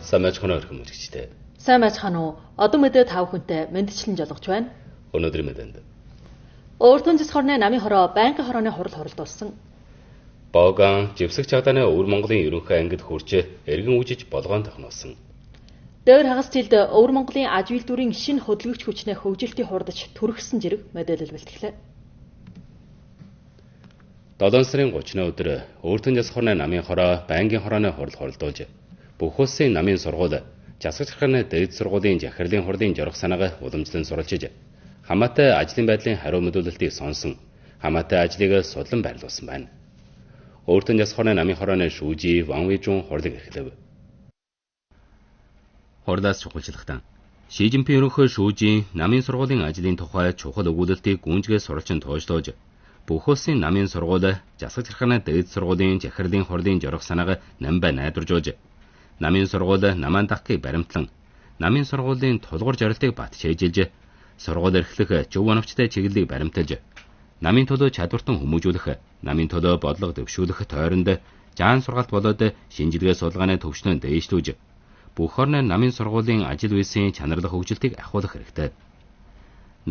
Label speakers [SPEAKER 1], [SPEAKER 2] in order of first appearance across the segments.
[SPEAKER 1] Сайн байцгаана өрхөн мөрөгчтэй.
[SPEAKER 2] Сайн байцгаана уу? Одоо мэдээ тав хүнтэй мэдчлэн жолгож байна.
[SPEAKER 1] Өнөөдрийн мэдээнд.
[SPEAKER 2] Өөртөн засхорны намын хороо байнгын хорооны хурал хоролдуулсан.
[SPEAKER 1] Боган живсэг чагдааны Өвөр Монголын ерөнхий ангид хурж эргэн үжиж болгоон тохноолсон.
[SPEAKER 2] Дээр хагас жилд Өвөр Монголын аж үйлдвэрийн шинэ хөдөлгөгч хүчнээ хөгжилтийг хурдаж түргэсэн зэрэг мэдээлэл бэлтгэлээ.
[SPEAKER 1] 7 сарын 30-ны өдөр Өөртөн засхорны намын хороо байнгын хорооны хурал хоролдуулж бүх улсын намын сургууль засаг захиргааны дээд сургуулийн захирлын хурлын жорох санааг уламжлан суралцж хамаатай ажлын байдлын хариу мэдүүлэлтийг сонсон хамаатай ажлыг судлан байрлуулсан байна. Өөртөн засхорны намын хорооны шүүжи Ван Вэжун хурлыг эрхлэв. Хурлаас чухалчилгатан Ши Жинпин ерөнхий шүүжийн намын сургуулийн ажлын тухай чухал өгүүлэлтийг гүнзгий суралцсан тооцоолж бүх улсын намын сургууль засаг захиргааны дээд сургуулийн захирлын хурлын жорох санааг намбай найдваржуулж намын сургууль намаан дахкийг баримтлан намын сургуулийн тулгуур зорилтыг бат шээжилж сургууль эрхлэх зөв оновчтой чиглэлийг баримталж намын төлөө чадвартан хүмүүжүүлэх намын төлөө бодлого дэвшүүлэх тойронд жаан сургаалт болоод шинжилгээ судалгааны төвшнөө дээшлүүлж бүх орны намын сургуулийн ажил үйлсийн чанарлах хөгжилтийг ахиулах хэрэгтэй.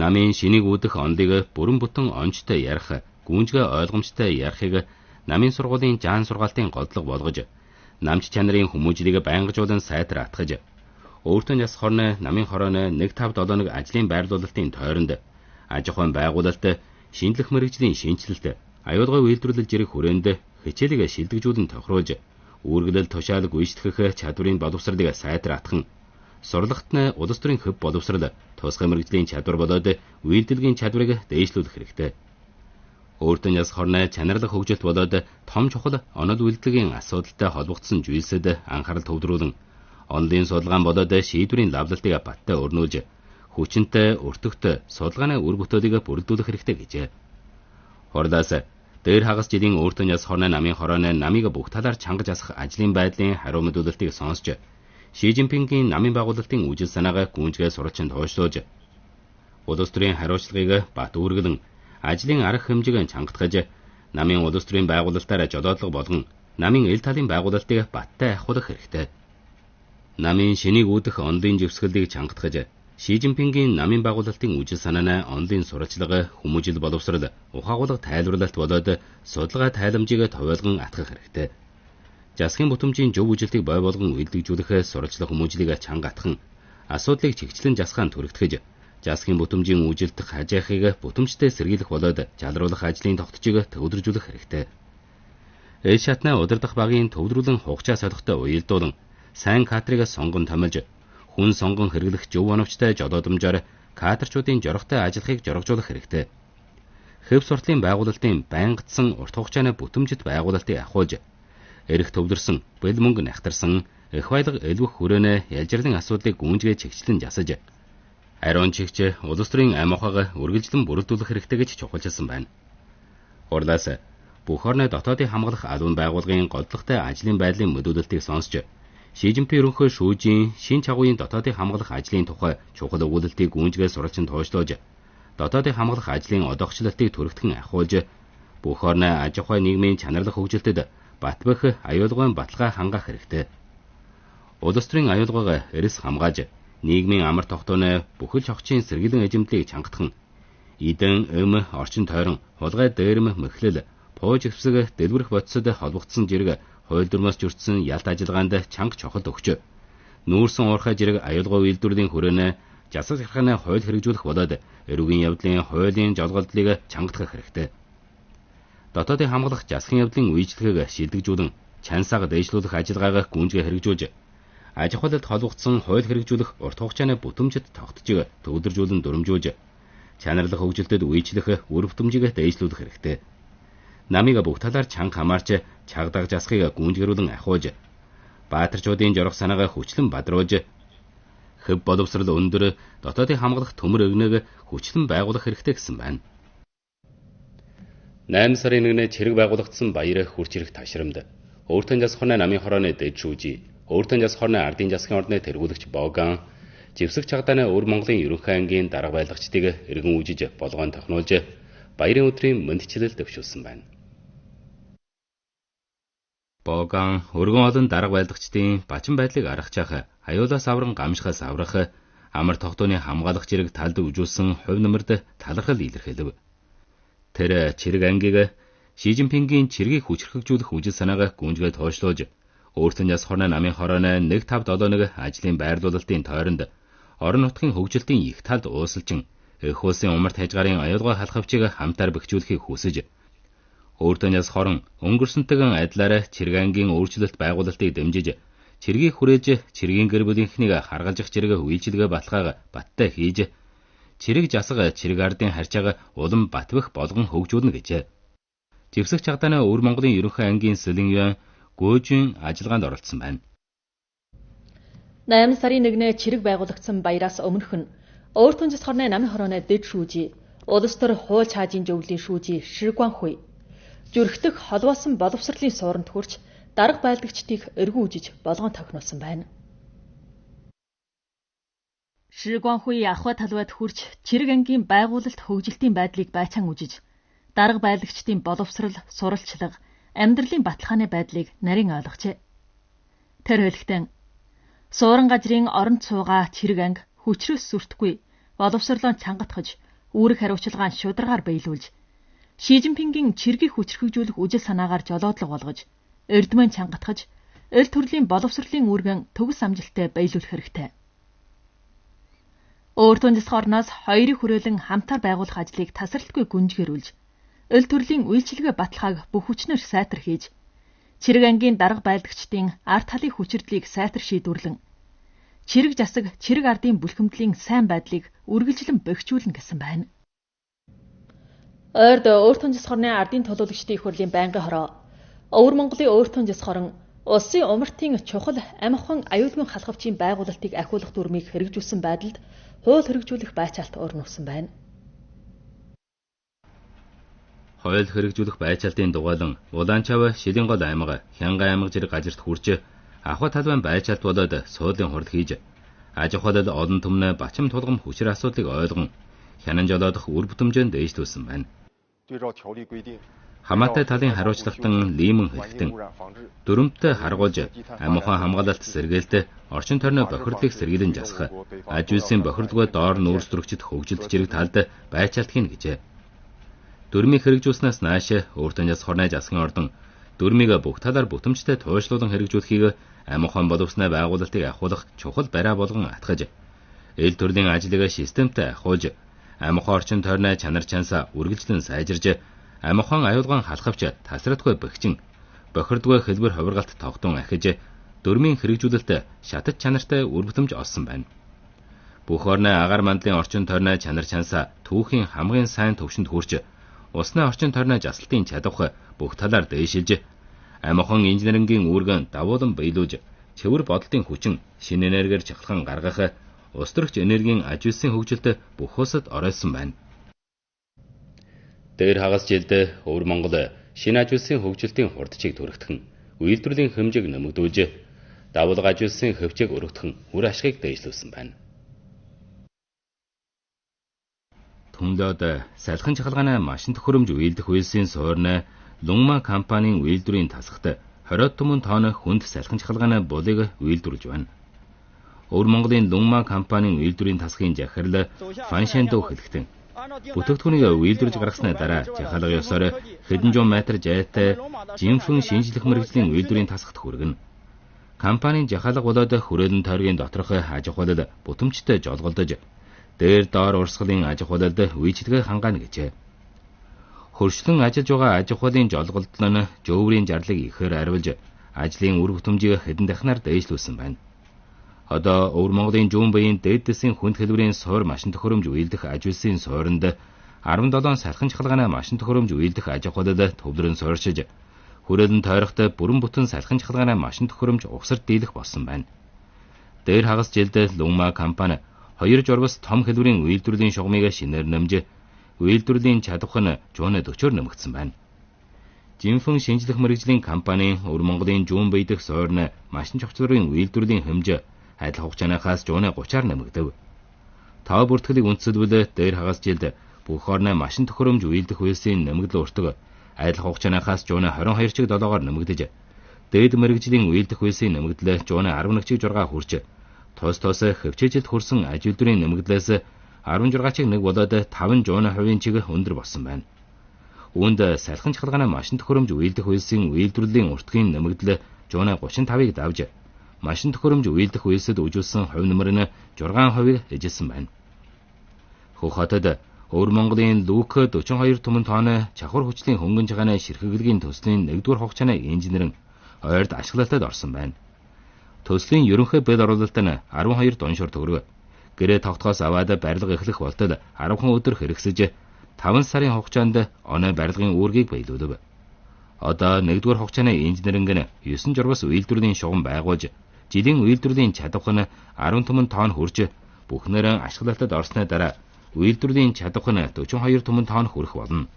[SPEAKER 1] Намын шинийг үүдэх ондыг бүрэн бүтэн онцтой ярих, гүнзгий ойлгомжтой ярихыг намын сургуулийн жаан сургаалтын голдлого болгож намч чанарын хүмүүжлийг байнгажуулан сайтар атгаж Өөртөн засхорны намын хорооны 1-5-7 ажлын байрлуулалтын тойронд аж ахуйн байгуулалт шинжлэх мэргэжлийн шинжилэлт аюулгүй үйлдвэрлэж ирэх хүрээнд хичээлийг шилдэгжүүлэн тохируулж үүргэлэл тушаалг үйлчлэх чадварын боловсролыг сайтар атган сурлагт нь улс төрийн хөв боловсрол тусгай мэргэжлийн чадвар болоод үйлдвэрлэгийн чадварыг дээшлүүлэх хэрэгтэй. Өөртөн засхорны чанарлах хөгжилт болоод том чухал онол үйлдвэрлэгийн асуудалтай холбогдсон зүйлсэд анхаарал төвлөрүүлэн онлын судалгаан болоод шийдвэрийн лавлалтыг баттай өрнүүлж хүчинтэй өртөгт судалгааны үр бүтээлийг бүрдүүлэх хэрэгтэй гэжээ. Хурлаас дээр хагас жилийн Өөртөн засхорны намын хорооны намыг бүх талаар чангаж асах ажлын байдлын хариу мэдүүлэлтийг сонсч Ши Жинпингийн намын байгуулалтын үжил санааг гүнзгий суралцсан тооцоолж улс төрийн хариуцлагыг бат үүргэлэн ажлын арга хэмжээг чангатгаж намын улс төрийн байгуулалтаараа жолоодлого болгон намын эл талын байгуулалтыг баттай ахиулах хэрэгтэй. Намын шинийг үүдэх онлын живсгэлийг чангатгаж Ши Жинпингийн намын байгуулалтын үжил санааны онлын сурвалжлага, хүмүүжил боловсрол, ухаагуулга тайлбарлалт болоод судалгаа тайламжийг товойлгон атгах хэрэгтэй. Засгийн бүтэмжийн зөв үжилтийг бой болгон үйлдвэрлэж сурвалжлах хүмүүжлийг чанга атхан асуудлыг чигчлэн засгаан түрэгтгэж засгийн бүтэмжийн үжилт хажаахыг бүтэмжтэй сэргийлэх болоод жалруулах ажлын тогтцыг төвлөржүүлэх хэрэгтэй. Эл шатны удирдах багийн төвлөрүүлэн хугацаа солихтой уялдуулан сайн кадрыг сонгон томилж хүн сонгон хэрэглэх зөв оновчтой жолоодомжоор кадрчуудын жорохтой ажиллахыг жоргожуулах хэрэгтэй. Хэв суртлын байгуулалтын байнгатсан урт хугацааны бүтэмжит байгуулалтыг ахиулж эрх төвлөрсөн, бэл мөнгө нягтарсан, их баялаг элвэх хүрээнэ ялжирлын асуудлыг гүнзгий чигчлэн жасаж ариун чигч улс төрийн ам ахуйг үргэлжлэн бүрэлдүүлэх хэрэгтэй гэж чухалчилсан байна. Хурлаас бүх орны дотоодын хамгаалах албан байгууллагын голдлоготой ажлын байдлын мэдүүлэлтийг сонсч Ши Жинпин ерөнхий шүүжийн шин чагуугийн дотоодын хамгаалах ажлын тухай чухал өгүүлэлтийг гүнзгий суралцсан тооцоолж дотоодын хамгаалах ажлын одоогчлалтыг түрэгтгэн ахиулж бүх орны аж ахуй нийгмийн чанарлах хөгжилтэд бат бөх аюулгүйн баталгаа хангаах хэрэгтэй. Улс төрийн аюулгүйг эрс хамгааж нийгмийн амар тогтооны бүхэл чогчийн сэргийлэн эзэмдлийг чангатхан эдэн, орчин тойрон, хулгай дээрэм, мэхлэл, пууж эвсэг, дэлгэрэх бодисод холбогдсон зэрэг хууль дүрмээс жүрдсэн ялт ажиллагаанд чанга чухал өгч нүүрсэн уурхай зэрэг аюулгүй үйлдвэрлэлийн хүрээнэ засаг захиргааны хууль хэрэгжүүлэх болоод эрүүгийн явдлын хуулийн жолголдлыг чангатгах хэрэгтэй. Дотоодын хамгаалах засгийн явдлын үйлчлэгийг шилдэгжүүлэн чансааг дээшлүүлэх ажиллагаагаа гүнзгий хэрэгжүүлж аж ахуйлд холбогдсон хууль хэрэгжүүлэх урт хугацааны бүтэмжит тогтцыг төвлөржүүлэн дүрмжүүлж чанарлах хөгжилтэд үйлчлэх үр бүтэмжийг дээшлүүлэх хэрэгтэй. Намыг бүх талаар чанга хамаарч чагдаг засхыг гүнзгийрүүлэн ахиулж баатарчуудын жорох санааг хүчлэн бадруулж хөв боловсрол өндөр дотоодын хамгаалах төмөр өгнөг хүчлэн байгуулах хэрэгтэй гэсэн байна. 8 сарын 1-нд чирэг байгуулагдсан баяр хурц ирэх ташрамд Өөртөн засхорны намын хорооны дэд шүүжи, Өөртөн засхорны ардын засгийн ордны тэргүүлэгч Боган живсэг чагдааны Өвөр Монголын ерөнхий ангийн дарга байлагчдыг эргэн үжиж болгоон тохиолж баярын өдрийн мэндчилэл дэвшүүлсэн байна. Боган өргөн олон дарга байлдагчдын бачин байдлыг аргачаах, аюулаас авран гамшихаас аврах, амар тогтооны хамгаалах зэрэг талд үжүүлсэн хувь нэмэрд талархал илэрхийлв. Тэр чирэг ангийг Ши Жинпингийн чиргийг хүчрхэгжүүлэх үжил санааг гүнжгээ тоошлуулж, өөртөө яс хорны намын хорооны 1-5-7 ажлын байрлуулалтын тойронд орон нутгийн хөгжилтийн их талд уусалчин эх улсын умарт хязгаарын аюулгүй халахвчийг хамтаар бэхжүүлэхийг хүсэж, өөртөө яс хорон өнгөрсөнтэйгэн адилаар чирэг ангийн өөрчлөлт байгуулалтыг дэмжиж, чиргийг хүрээж чиргийн гэр бүлийнхнийг харгалзах чирэг үйлчилгээ баталгааг баттай хийж, чирэг жасаг чирэг ардын харьцааг улам батбах болгон хөгжүүлнэ гэжээ. Живсэг чагдааны Өвөр Монголын ерөнхий ангийн Сэлэн Юан гүйжин ажиллагаанд оролцсон байна.
[SPEAKER 2] 8 сарын 1-нд чирэг байгуулагдсан баяраас өмнөх нь өөртөө яс хорны намын хорооны дэд шүүжи, улс төр хууль чаажийн зөвлөлийн шүүжи Ши Гуанхуй зүрхтэх холбоосон боловсролын сууранд хүрч дарга байлдагчдыг эргүүлж болгоон тохинулсан байна. Ши Гуанхуй ахуй талбайд хүрч чирэг ангийн байгуулалт хөгжилтийн байдлыг байцаан үжиж, дарга байлагчдын боловсрол, суралцлага, амьдралын баталгааны байдлыг нарийн ойлгожээ. Тэр хэлэхдээ суурин газрын оронд суугаа чирэг анги хүчрээс сүртэхгүй боловсрлон чангатгаж, үүрэг хариуцлагаан шударгаар биелүүлж, Ши Жинпингийн чиргийг хүчрхэгжүүлэх үжил санаагаар жолоодлого болгож, эрдмэн чангатгаж, эл төрлийн боловсролын үүргэн төгс амжилттай биелүүлэх хэрэгтэй. Өөртөө яс хорноос хоёрыг хүрээлэн хамтаар байгуулах ажлыг тасралтгүй гүнжгэрүүлж, эл төрлийн үйлчилгээ баталгааг бүх хүчнээр сайтар хийж, чирэг ангийн дарга байлдагчдын ард талын хүчирдлийг сайтар шийдвэрлэн, чирэг жасаг, чирэг ардын бүлхэмдлийн сайн байдлыг үргэлжлэн бэхжүүлнэ гэсэн байна. Ойрд өөртөө яс хорны ардын төлөөлөгчдийн их хурлын байнгын хороо, Өвөр Монголын өөртөө яс хорон улсын умартын чухал амихан аюулгүй халахвчийн байгуулалтыг ахиулах дүрмийг хэрэгжүүлсэн байдалд хууль хэрэгжүүлэх байцаалт орнуулсан байна.
[SPEAKER 1] Хууль хэрэгжүүлэх байцаалтын дугаалan Улаанчав, Шилэнгол аймаг, Хянган аймаг зэрэг газарт хүрч ахуй талбайн байцаалт болоод суудлын хурд хийж, аж ахуйлал олон түмнэ бачим тулгам хүчир асуудлыг ойлгон хянан жолоодох үр бүтэмжэнд дэвшлүүлсэн байна. Хамаатай талын хариуцлагатан Лимэн хэлэхдээ дүрмтэй харгуулж амихан хамгаалалт сэргээлт орчин тойрны бохирдлыг сэргийлэн жасах, аж үйлсийн бохирдлгүй доор нүүрс төрөгчд хөгжилт зэрэг талд байцаалт хийнэ гэжээ. Дүрмийг хэрэгжүүлснээс нааш өөртөө яс хорны засгийн ордон дүрмийг бүх талаар бүтэмжтэй туйшлуулан хэрэгжүүлэхийг амихан боловсноо байгуулалтыг ахиулах чухал бариа болгон атгаж, эл төрлийн ажлыг системтэй ахиулж, амихан орчин тойрны чанар чансаа үргэлжлэн сайжирж, амихан аюулган халахвч тасралтгүй бэхжин, бохирдгүй хэлбэр хувиргалт тогтун ахиж, дүрмийн хэрэгжүүлэлт шатаж чанартай үр бүтэмж олсон байна. Бүх орны агаар мандлын орчин тойрны чанар чансаа түүхийн хамгийн сайн төвшөнд хүрч, усны орчин тойрны жасалтын чадвар бүх талаар дээшилж, амихан инженерингийн үүргэн давуулан биелүүлж, цэвэр бодлын хүчин, шинэ энергиэр чахалхан гаргах, ус төрөгч энергийн аж үйлсийн хөгжилд бүх улсад оройсон байна. Дээр хагас жилд Өвөр Монгол шинэ аж үйлсийн хөгжилтийн хурдчийг түрэгдхэн, үйлдвэрлэлийн хэмжээг нэмэгдүүлж, давуулга аж үйлсийн хөвчийг өргөдгөн үр ашгийг дэвшлүүлсэн байна. Түнлөөд салхин чахалгааны машин төхөөрөмж үйлдэх үйлсийн суурьны Лунма компанийн үйлдвэрийн тасгад 20 түмэн тонн хүнд салхин чахалгааны булыг үйлдвэрлэж байна. Өвөр Монголын Лунма компанийн үйлдвэрийн тасгын захирал Фаншэндөө хэлэхдээ бүтээгдэхүүнийг үйлдвэрлэж гаргасны дараа жахалга ёсоор хэдэн зуун метр зайтай жинфэн шинжлэх мэргэжлийн үйлдвэрийн тасгад хүргэнэ. Компанийн жахалга болоод хүрээлэн тойргийн доторх аж ахуйлал бүтэмжтэй жолголдож, дээр доор урсгалын аж ахуйлалд үйлчилгээ хангаана гэжээ. Хөршлөн ажиллаж байгаа аж ахуйлын жолголдол нь жөөврийн зарлыг ихээр арвилж, ажлын үр бүтэмжийг хэдэн дахинаар дээшлүүлсэн байна. Одоо Өвөр Монголын зүүн баян дээд дэсийн хүнд хэлбэрийн суур машин төхөөрөмж үйлдэх аж үйлсийн суурьнд 17 салхин чахалгааны машин төхөөрөмж үйлдэх аж ахуйлал төвлөрөн суурьшиж, хүрээлэн тойрогт бүрэн бүтэн салхин чахалгааны машин төхөөрөмж угсарт дийлэх болсон байна. Дээр хагас жилд Лунма компани 2 жургас том хэлбэрийн үйлдвэрлэлийн шугамыг шинээр нэмж, үйлдвэрлэлийн чадвар нь 140-оор нэмэгдсэн байна. Жинфэн шинжлэх мэргэжлийн компани Өвөр Монголын зүүн бие дэх суурьны машин чухлын үйлдвэрлэлийн хэмжээ адил хугацаанаас 130-аар нэмэгдэв. Тав бүртгэлийг үндэслэлбэл дээр хагас жилд бүх орны машин төхөөрөмж үйлдэх үйлсийн нэмэгдэл өртөг адил хугацаанаас 122 чиг долоогоор нэмэгдэж, Дээд мэрэгжлийн уйлдах хүйсийн нэмэгдэл жууны 11-6 хүрч тус хөвчөжилд хүрсэн аж үйлдвэрийн нэмэгдлээс 16-1 болоод 5 жууны хувийн чиг өндөр болсон байна. Үүнд салхин чахалгааны машин төхөөрөмж уйлдах хүйсийн үйлдвэрлэлийн уртгийн нэмэгдэл жууны 35-ыг давж машин төхөөрөмж уйлдах хүйсэд үжүүлсэн хувь нэмэр нь 6% эжилсэн байна. Хөх хотод Өвөр Монголын Лук 42 түмэн тонны чахвар хүчлийн хөнгөн жагааны ширхэгдлийн төслийн 1-р хугацааны инженер нь ойрд ашиглалтад орсон байна. Төслийн ерөнхий бэл оруулалт нь 12 доншор төгрөг. Гэрээ тогтхоос аваад барилга эхлэх болтол 10 өдөр хэрэгсэж 5 сарын хугацаанд оноо барилгын үүргийг биелүүлв. Одоо 1-р хугацааны инженеринг нь 9 жургас үйлдвэрлэлийн шугам байгуулж, жилийн үйлдвэрлэлийн чадвар нь 10 түмэн тонн хүрч, бүхнээр ашиглалтад орсны дараа үйлдвэрлэлийн чадвар нь 42 түмэн тонн хүрэх болно.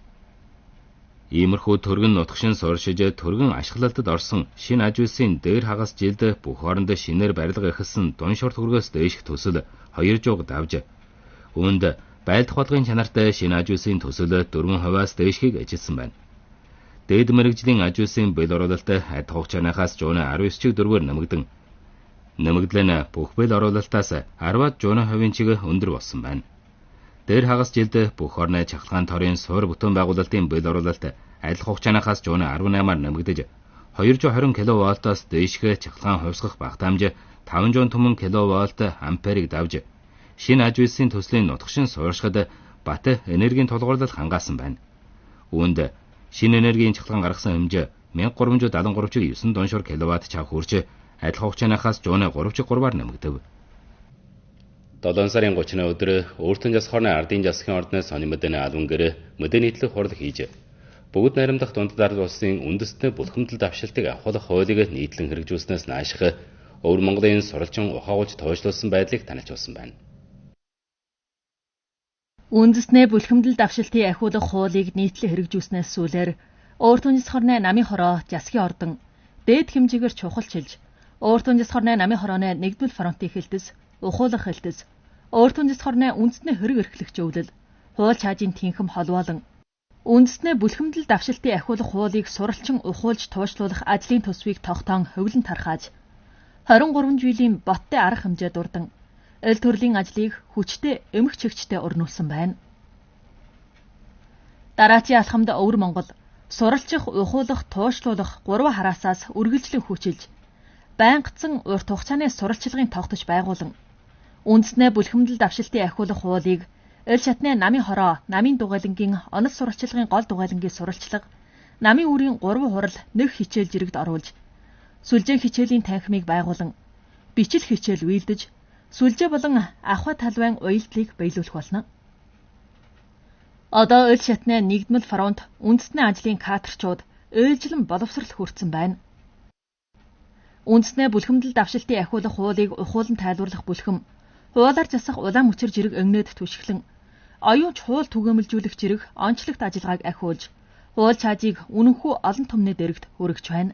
[SPEAKER 1] Иймэрхүү төргөн нутагшин сууршиж төргөн ашиглалтад орсон шинэ аж үйлсийн дээр хагас жилд бүх хооронд шинээр барилга эхэлсэн дуншор төгрөгөөс дээшх төсөл 200 давж, үүнд байлдах бодлогын чанартай шинэ аж үйлсийн төсөл 4%-аас дээшхийг эжилсэн байна. Дээд мэрэгжлийн аж үйлсийн бэл оруулалт адилхан хугацаанаас жууны 19.4-ээр нэмэгдэн, нэмэгдэл нь бүх бэл оруулалтаас 10-аад жууны хувийн чиг өндөр болсон байна. Дээр хагас жилд бүх орны чахалгаан торын суур бүтээн байгуулалтын бэл оруулалт адилхан хугацаанаас жууны 18-аар нэмэгдэж 220 кВт-оос дээшх чахалгаан хувьсгах багтаамж 500 түмэн кВт амперийг давж, шинэ аж үйлсийн төслийн нутагшин суурьшихад бат энергийн тулгуурлал хангаасан байна. Үүнд шинэ энергийн чахалгаан гаргасан хэмжээ 1373-9 доншор кВт чав хүрч адилхан хугацаанаас жууны 3.3-аар нэмэгдэв. 7 сарын 30-ны өдөр өөртөн жас хорны ардын засгийн ордны сони мэдээний албан гэр мэдээ нийтлэг хурал хийж, бүгд найрамдах дундад улсын үндэстний бүлхэмдэл давшилтыг авахлах хуулийг нийтлэн хэрэгжүүлснээс нааших Өвөр Монголын суралжин ухаагуулж тооцоолсон байдлыг танилцуулсан байна.
[SPEAKER 2] Үндэстний бүлхэмдэл давшилтыг ахиулах хуулийг нийтлэн хэрэгжүүлснээс сүүлээр өөртөн жас хорны намын хороо засгийн ордон дээд хэмжээгээр чухалчилж, өөртөн жас хорны намын хорооны нэгдмэл фронтын хэлтэс, ухуулах хэлтэс, өөртөн жас хорны үндэстний хориг эрхлэгч өвлөл, хууль чаажийн тэнхэм холбоолон үндэстний бүлхэмдэл давшилтыг ахиулах хуулийг суралцсан ухуулж туушлуулах ажлын төсвийг тогтоон хөвлөн тархааж 23 жилийн боттой арга хэмжээ дурдан эл төрлийн ажлыг хүчтэй эмх чигчтэй өрнүүлсэн байна. Дараачийн алхамд Өвөр Монгол суралцах, ухуулах, туушлуулах 3 хараасаас үргэлжлэн хүчилж, байнгацсан урт хугацааны суралчилгын тогтож байгуулан үндэстний бүлхэмдэл давшилтыг ахиулах хуулийг эл шатны намын хороо, намын дугайлангийн онол суралчилгын гол дугайлангийн суралчлага, намын үрийн 3 хурал нэг хичээл зэрэгт оруулж, сүлжээ хичээлийн танхимыг байгуулан, бичил хичээл үйлдэж, сүлжээ болон ахуй талбайн уялдлыг биелүүлэх болно. Одоо эл шатны нэгдмэл фронт үндэстний ажлын кадрчууд ээлжлэн боловсрал хүртсэн байна. Үндэстний бүлхэмдэл давшилтыг ахиулах хуулийг ухуулан тайлбарлах бүлхэм, хуулаар засах улаан мөчөр зэрэг өгнөд түшиглэн, оюунч хууль түгээмэлжүүлэх зэрэг онцлогт ажиллагааг ахиулж, хууль чаажийг үнэнхүү олон түмний дэрэгт хүргэж байна.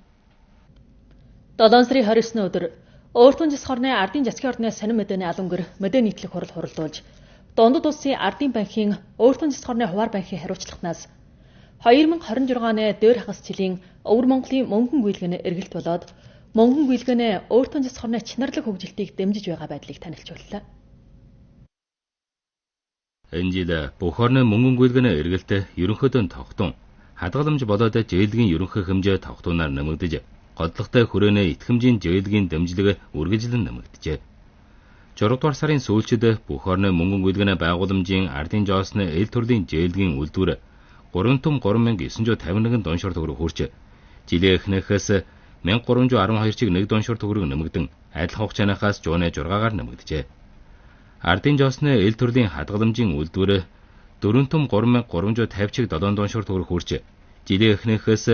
[SPEAKER 2] 7 сарын 29-ны өдөр өөртөн жас хорны ардын засгийн ордны сонин мэдээний албан гэр мэдээ нийтлэг хурал хуралдуулж, дундад улсын ардын банкийн өөртөн жас хорны хуваар банкийн хариуцлагатнаас 2026 оны дээр хагас жилийн Өвөр Монголын мөнгөн гүйлгээний эргэлт болоод мөнгөн гүйлгээний өөртөн жас хорны чинарлаг хөгжилтийг дэмжиж байгаа байдлыг танилцууллаа.
[SPEAKER 1] Энэ жил бүх орны мөнгөн гүйлгээний эргэлт ерөнхийдөө тогтун, хадгаламж болоод зээлгийн ерөнхий хэмжээ тогтунаар нэмэгдэж, годлогтой хүрээний итгэмжийн зээлгийн дэмжлэг үргэлжлэн нэмэгдэжээ. 6 дугаар сарын сүүлчид бүх орны мөнгөн гүйлгээний байгууламжийн ардын жоосны эл төрлийн зээлгийн үйлдвэр 33951 доншор төгрөг хүрч, жилийн эхнээхээс 1312 чиг 1 доншор төгрөг нэмэгдэн адилхан хугацаанаас жууны 6-гаар нэмэгдэжээ. Ардын жоосны эл төрлийн хадгаламжийн үйлдвэр 43350 чиг 7 доншор төгрөг хүрч, жилийн эхнээхээс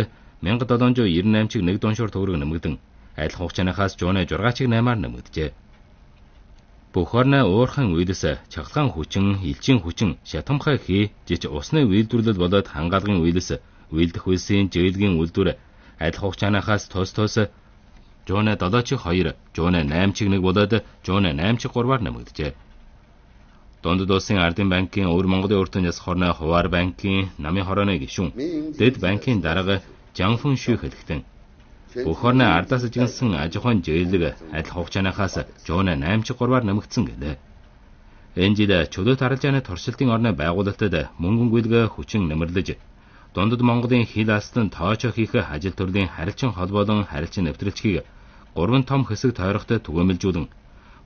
[SPEAKER 1] 1798 чиг 1 доншор төгрөг нэмэгдэн адилхан хугацаанаас жууны 6 чиг 8-аар нэмэгдэжээ. Бүх орны уурхайн үйлс, чахалгаан хүчин, элчийн хүчин, шатамхай хий, жиж усны үйлдвэрлэл болоод хангаалгын үйлс, үйлдэх үйлсийн зээлгийн үйлдвэр адилхан хугацаанаас тус жууны 7 чиг 2, жууны 8 чиг 1 болоод жууны 8 чиг 3-аар нэмэгдэжээ. Дундад улсын ардын банкийн Өвөр Монголын өөртөн жас хорны хуваар банкийн намын хорооны гишүүн, дэд банкийн дарга Жанфэн Шү хэлэхдээ бүх орны ардаас ижигнсэн аж ахуйн зээлэг адил хугацааныхаас 183-аар нэмэгдсэн гэлээ. Энэ жил чөлөөт арилжааны туршилтын орны байгуулалтад мөнгөн гүйлгээ хүчин нэмэрлэж, дундад Монголын хил алстан тоочоо хийх ажил төрлийн харилцан холбоолон харилцан нэвтрэлцгийг 3 том хэсэг тойрогтой түгээмэлжүүлэн,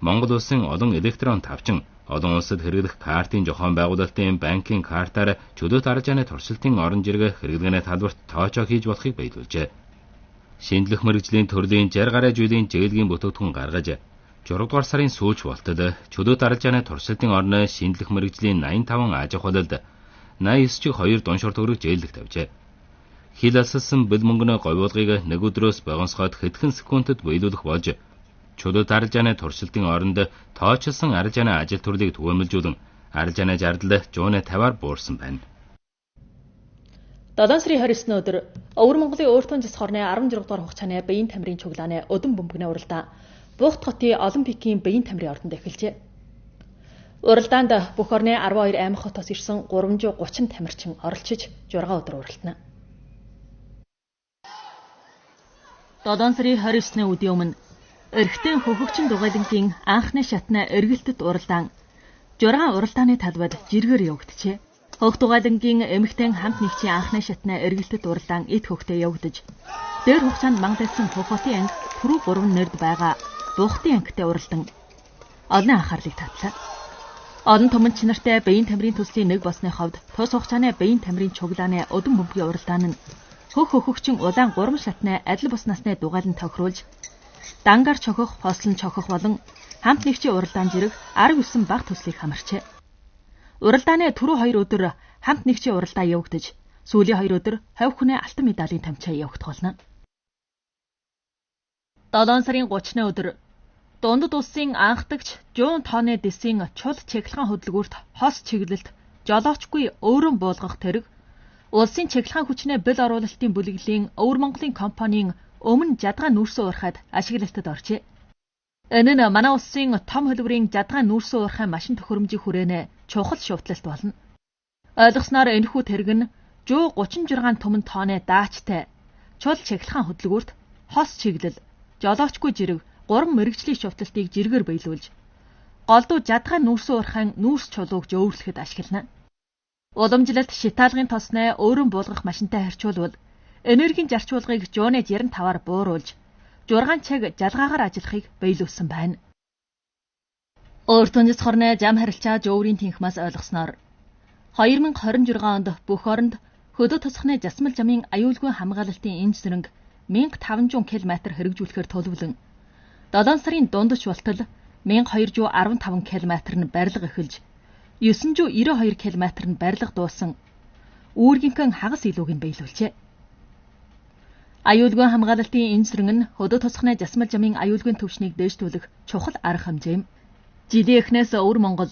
[SPEAKER 1] Монгол улсын олон электрон тавчин, олон улсад хэрэглэх картын зохион байгуулалтын банкын картаар чөлөөт арилжааны туршилтын орон жиргээ хэрэглэгэнэ талбарт тоочоо хийж болохыг биелүүлжээ. Шинжлэх мэргэжлийн төрлийн 60 гаруй жилийн зээлгийн бүтээгдэхүүн гаргаж, 6 дугаар сарын сүүлч болтод чөлөөт арилжааны туршилтын орны шинжлэх мэргэжлийн 85 аж ахуйлалд 89-2 дуншуур төгрөг зээлэг тавьжээ. Хил алсалсан бэл мөнгөний говьуулгыг нэг өдрөөс богиносгоод хэдхэн секундэд биелүүлэх болж, чөлөөт арилжааны туршилтын оронд тоочилсан арилжааны ажил төрлийг түгээмэлжүүлэн, арилжааны зардал 150-аар буурсан байна.
[SPEAKER 2] 7 сарын 29-ны өдөр Өвөр Монголын өөртөө засах орны 16 дугаар хугацааны биеийн тамирын чуглааны удам бөмбөгний уралдаан Бугт хотын Олимпикийн биеийн тамирын ордонд эхэлжээ. Уралдаанд бүх орны 12 аймаг хотоос ирсэн 330 тамирчин оролцож 6 өдөр уралтна. 7 сарын 29-ны өдрийн өмнө Эрэгтэй хөхөгчин дугайлангийн анхны шатны эргэлтэт уралдаан 6 уралдааны талбайд жиргээр явагдчихэ. Хөх дугайлангийн эмэгтэй хамт нэгчийн анхны шатны эргэлтэт уралдаан эд хөхтэй явагдаж, дээр хугацаанд мангадсан Хөх хотын анги түрүү 3 нэрд байгаа Бугтын ангитай уралдан олон анхаарлыг татлаа. Олон томонч нартай биеийн тамирын төслийн нэг болсны хавьд тус хугацааны биеийн тамирын чуглааны удам бөмбөгийн уралдаан нь хөхөгчин улаан 3 шатны адил бус насны дугайлан тохируулж, дангаар чохох, хослон чохох болон хамт нэгчийн уралдаан зэрэг 19 бага төслийг хамарчээ. Уралдааны түрүү 2 өдөр хамт нэгчийн уралдаан явагдаж, сүүлийн 2 өдөр хавь хүний алтан медалийн тамчаа явагдах болно. 7 сарын 30-ны өдөр дундад улсын анхдагч 100 тонны дэсийн чул чеклхан хөдөлгүүрт хос чиглэлт жолоочгүй өөрөн буулгах тэрэг улсын чеклхан хүчний бэл оруулалтын бүлэглэлийн Өвөр Монголын компанийн өмнө жадгаа нүүрсөө уурхад ашиглалтад оржээ. Энэ нь манай улсын том хөлбөрийн жадгаа нүүрсөө уурхай машин төхөөрөмжийн хүрээнэ чухал шуутлалт болно. Ойлгосноор энэхүү тэрэг нь 136 түмэн тонны даачтай чул чеклхан хөдөлгүүрт хос чиглэл жолоочгүй жирэг 3 мэрэгжлийн шуутлалтыг жиргээр биелүүлж, голдуу жадгаа нүүрсөө уурхайн нүүрс чулууг зөөвөрлөхөд ашиглана. Уламжлалт шитаалгын тосны өөрөн буулгах машинтай харьцуулбал энергийн зарчуулгыг 195-аар бууруулж 6 цаг жалгаагаар ажиллахыг биелүүлсэн байна. Өөртөө засах орны зам харилцаа жөөврийн тэнхмээс ойлгосноор 2026 онд бүх оронд хөдөө тосхны засмал замын аюулгүй хамгаалалтын энд зэрэг 1500 км хэрэгжүүлэхээр төлөвлөн 7 сарын дундч болтол 1215 км нь барилга эхэлж 992 км нь барилга дууссан үүргийнхэн хагас илүүг нь биелүүлжээ. Аюулгүй хамгаалалтын энэ зэрэг нь хөдөө тосхны засмал замын аюулгүй төвшнийг дээшлүүлэх чухал арга хэмжээ юм. Жилийн эхнээс Өвөр Монгол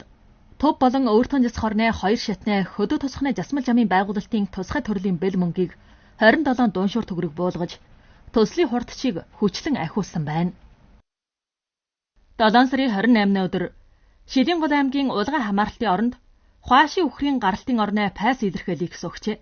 [SPEAKER 2] төв болон өөртөө засах орны 2 шатны хөдөө тосхны засмал замын байгуулалтын тусгай төрлийн бэл мөнгийг 27 дуншуур төгрөг буулгаж, төслийн хурдчийг хүчлэн ахиулсан байна. 7 сарын 28-ны өдөр Шилэнгол аймгийн Улгай хамаарлалтын оронд Хуашийн үхрийн гаралтын орны пайс илэрхийлийг сөгчээ.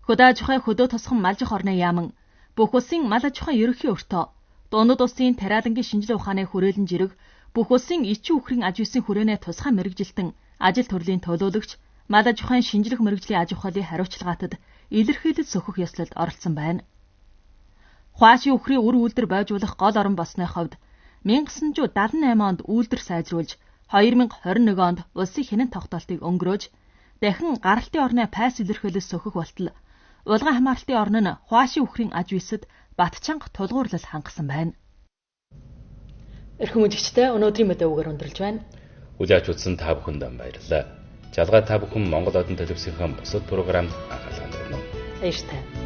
[SPEAKER 2] Хөдөө аж ахуй хөдөө тосхон малжих орны яаман бүх улсын мал аж ахуйн ерөнхий өртөө дундад улсын тариалангийн шинжилгээ ухааны хүрээлэн жирэг бүх улсын ичүү үхрийн аж үйсийн хүрээнэ тусгай мэрэгжилтэн ажил төрлийн төлөөлөгч мал аж ахуйн шинжлэх мэргэжлийн аж ахуйлын хариуцлагаатад илэрхийлэл сөхөх ёслолд оролцсон байна. Хуашийн үхрийн үр үйлдвэр бойжуулах гол орон болсны хувьд 1978 онд үйлдвэр сайжруулж 2021 онд улсын хянан тогтоолтыг өнгөрөөж дахин гаралтын орны пайс илэрхийлэл сөхөх болтол Улгай хамаарлалтын орн нь Хуашийн үхрийн аж үйсэд Батчанга тулгуурлал хангасан байна. Эрхэм үзэгчдээ өнөөдрийн мэдээ үгээр өндөрлж байна.
[SPEAKER 1] Хүлээж үзсэн та бүхэнд баярлалаа. Жалгаа та бүхэн Монгол Одон телевизийн бусад програмд анхаарлаа тавина.
[SPEAKER 2] Баярлалаа.